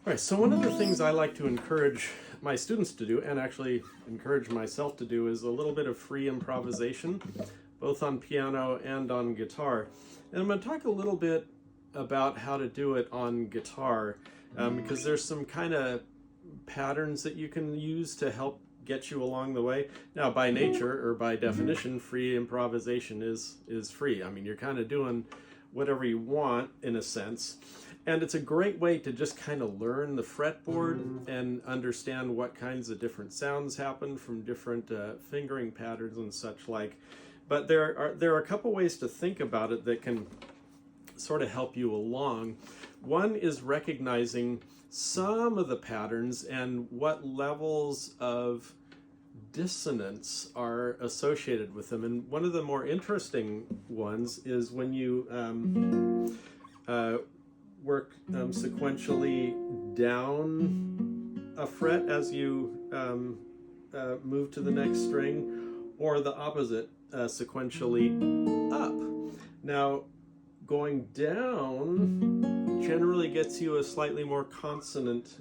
All right, so one of the things I like to encourage my students to do, and actually encourage myself to do, is a little bit of free improvisation, both on piano and on guitar. And I'm going to talk a little bit about how to do it on guitar, because there's some kind of patterns that you can use to help get you along the way. Now, by nature, or by definition, free improvisation is free. I mean, you're kind of doing whatever you want, in a sense. And it's a great way to just kind of learn the fretboard and understand what kinds of different sounds happen from different fingering patterns and such like. But there are a couple ways to think about it that can sort of help you along. One is recognizing some of the patterns and what levels of dissonance are associated with them. And one of the more interesting ones is when you work sequentially down a fret as you move to the next string, or the opposite, sequentially up. Now, going down generally gets you a slightly more consonant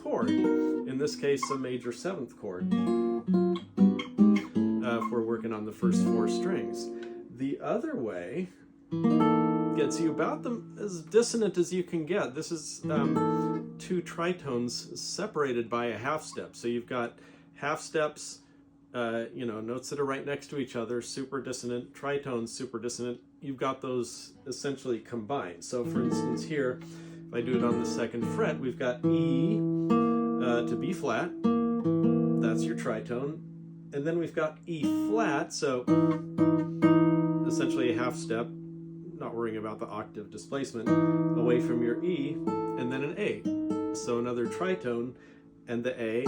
chord. In this case, a major seventh chord, if we're working on the first four strings. The other way gets you about as dissonant as you can get. This is two tritones separated by a half step. So you've got half steps, notes that are right next to each other, super dissonant, tritones, super dissonant. You've got those essentially combined. So for instance here, if I do it on the second fret, we've got E to B flat, that's your tritone, and then we've got E flat, so essentially a half step, not worrying about the octave displacement, away from your E, and then an A. So another tritone, and the A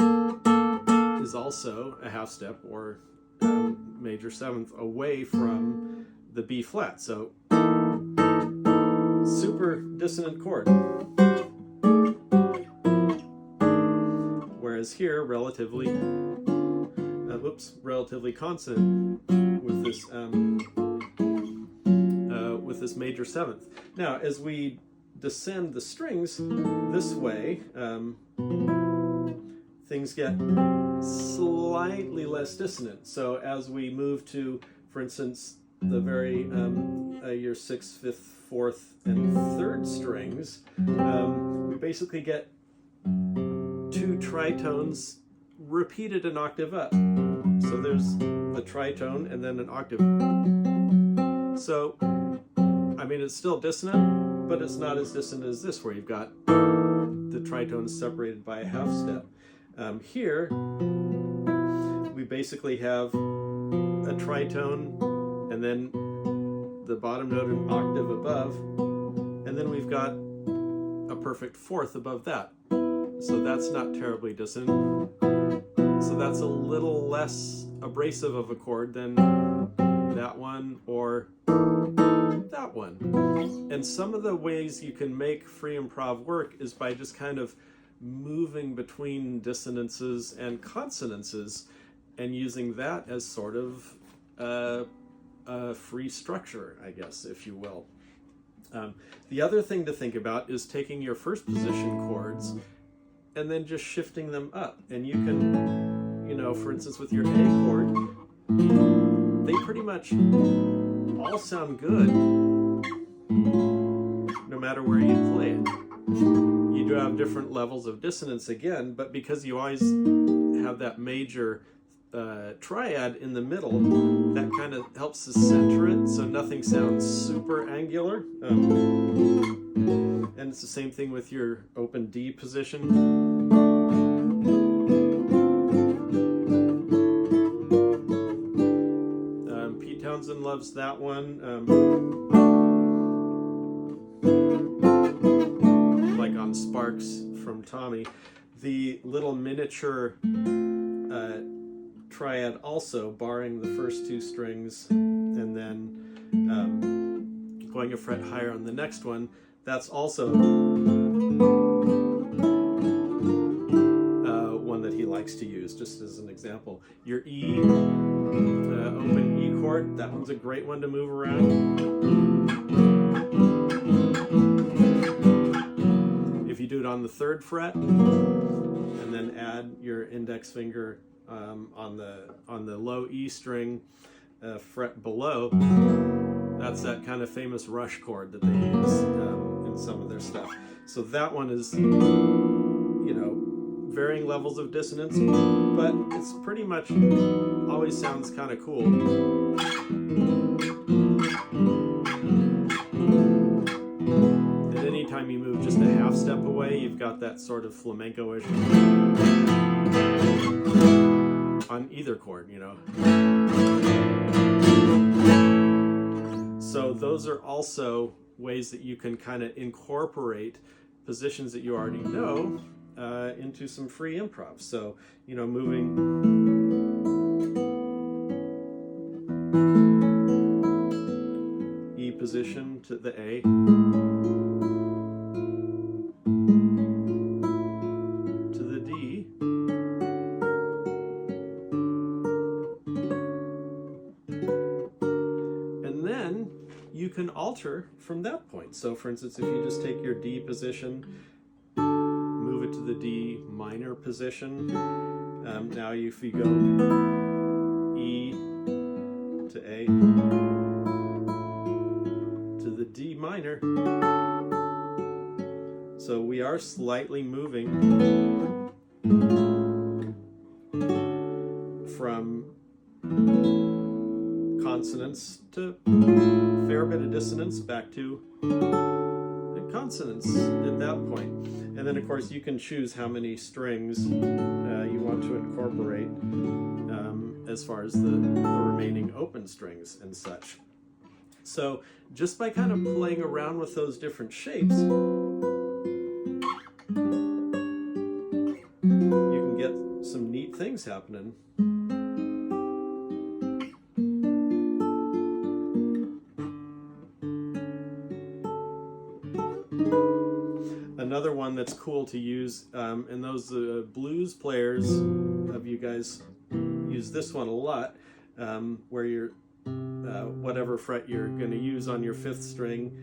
is also a half step, or major seventh, away from the B flat. So super dissonant chord. Whereas here, relatively consonant with this major seventh. Now, as we descend the strings this way, things get slightly less dissonant. So as we move to, for instance, the very your sixth, fifth, fourth, and third strings, we basically get two tritones repeated an octave up. So there's the tritone and then an octave. So, I mean, it's still dissonant, but it's not as dissonant as this, where you've got the tritones separated by a half step. Here, we basically have a tritone and then the bottom note an octave above, and then we've got a perfect fourth above that. So that's not terribly dissonant. So that's a little less abrasive of a chord than that one or that one. And some of the ways you can make free improv work is by just kind of moving between dissonances and consonances and using that as sort of a free structure, I guess, if you will. The other thing to think about is taking your first position chords and then just shifting them up. And you can, for instance, with your A chord, they pretty much all sound good no matter where you play it. You do have different levels of dissonance again, but because you always have that major triad in the middle, that kind of helps to center it so nothing sounds super angular. And it's the same thing with your open D position. Pete Townsend loves that one. Like on Sparks from Tommy. The little miniature triad also, barring the first two strings and then going a fret higher on the next one, that's also one that he likes to use, just as an example. Your E, open E chord, that one's a great one to move around. If you do it on the 3rd fret, and then add your index finger on the low E string fret below. That's that kind of famous rush chord that they use in some of their stuff. So that one is, you know, varying levels of dissonance, but it's pretty much always sounds kind of cool. And anytime you move just a half step away, you've got that sort of flamenco-ish on either chord, you know. So those are also ways that you can kind of incorporate positions that you already know into some free improv. So, you know, moving E position to the A, to the D, and then you can alter from that point. So for instance, if you just take your D position, move it to the D minor position, now if you go E to A to the D minor, so we are slightly moving from consonants to a fair bit of dissonance back to consonants at that point. And then of course you can choose how many strings you want to incorporate as far as the remaining open strings and such. So just by kind of playing around with those different shapes, you can get some neat things happening. Another one that's cool to use, and those blues players of you guys use this one a lot, where you're whatever fret you're going to use on your 5th string,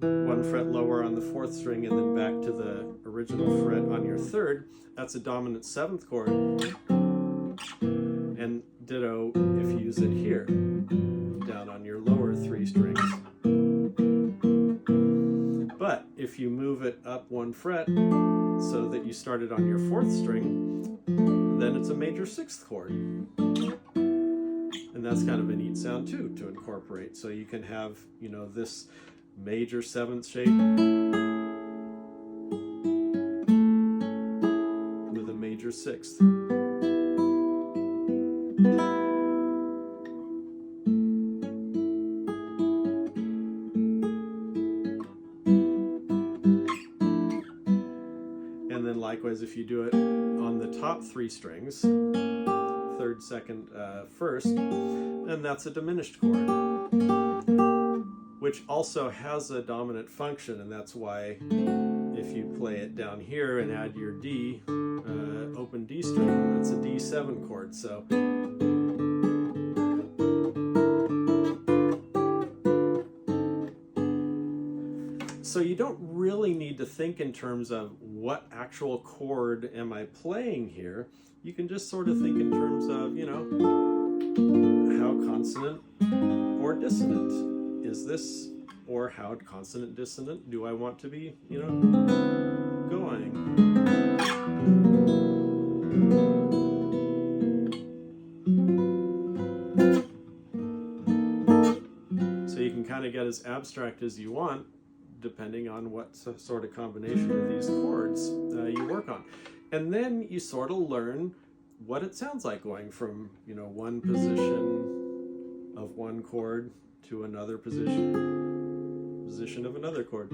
1 fret lower on the 4th string, and then back to the original fret on your 3rd. That's a dominant 7th chord, and ditto if you use it here, down on your lower 3 strings. But if you move it up 1 fret so that you started on your 4th string, then it's a major 6th chord. And that's kind of a neat sound too to incorporate. So you can have, you know, this major 7th shape with a major 6th. And then likewise, if you do it on the top 3 strings, 3rd, 2nd, 1st, then that's a diminished chord, which also has a dominant function, and that's why if you play it down here and add your D, open D string, that's a D7 chord. So you don't really need to think in terms of what actual chord am I playing here. You can just sort of think in terms of, you know, how consonant or dissonant is this, or how consonant dissonant do I want to be, you know, going. So you can kind of get as abstract as you want, depending on what sort of combination of these chords you work on. And then you sort of learn what it sounds like going from, you know, one position of one chord to another position of another chord.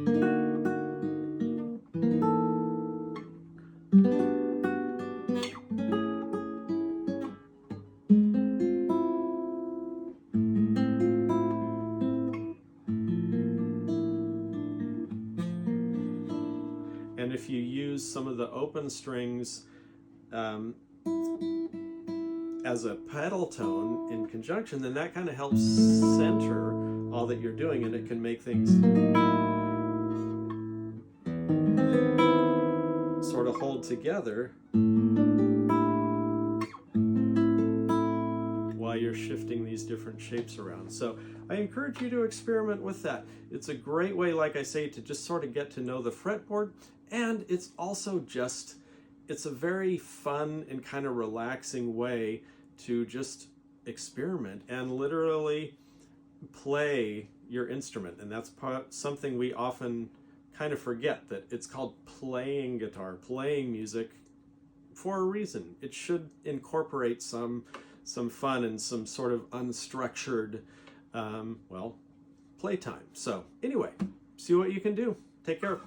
And if you use some of the open strings as a pedal tone in conjunction, then that kind of helps center all that you're doing, and it can make things together while you're shifting these different shapes around. So I encourage you to experiment with that. It's a great way, like I say, to just sort of get to know the fretboard, and it's also just, it's a very fun and kind of relaxing way to just experiment and literally play your instrument. And that's something we often kind of forget, that it's called playing guitar, playing music for a reason. It should incorporate some fun and some sort of unstructured, well, playtime. So anyway, see what you can do. Take care.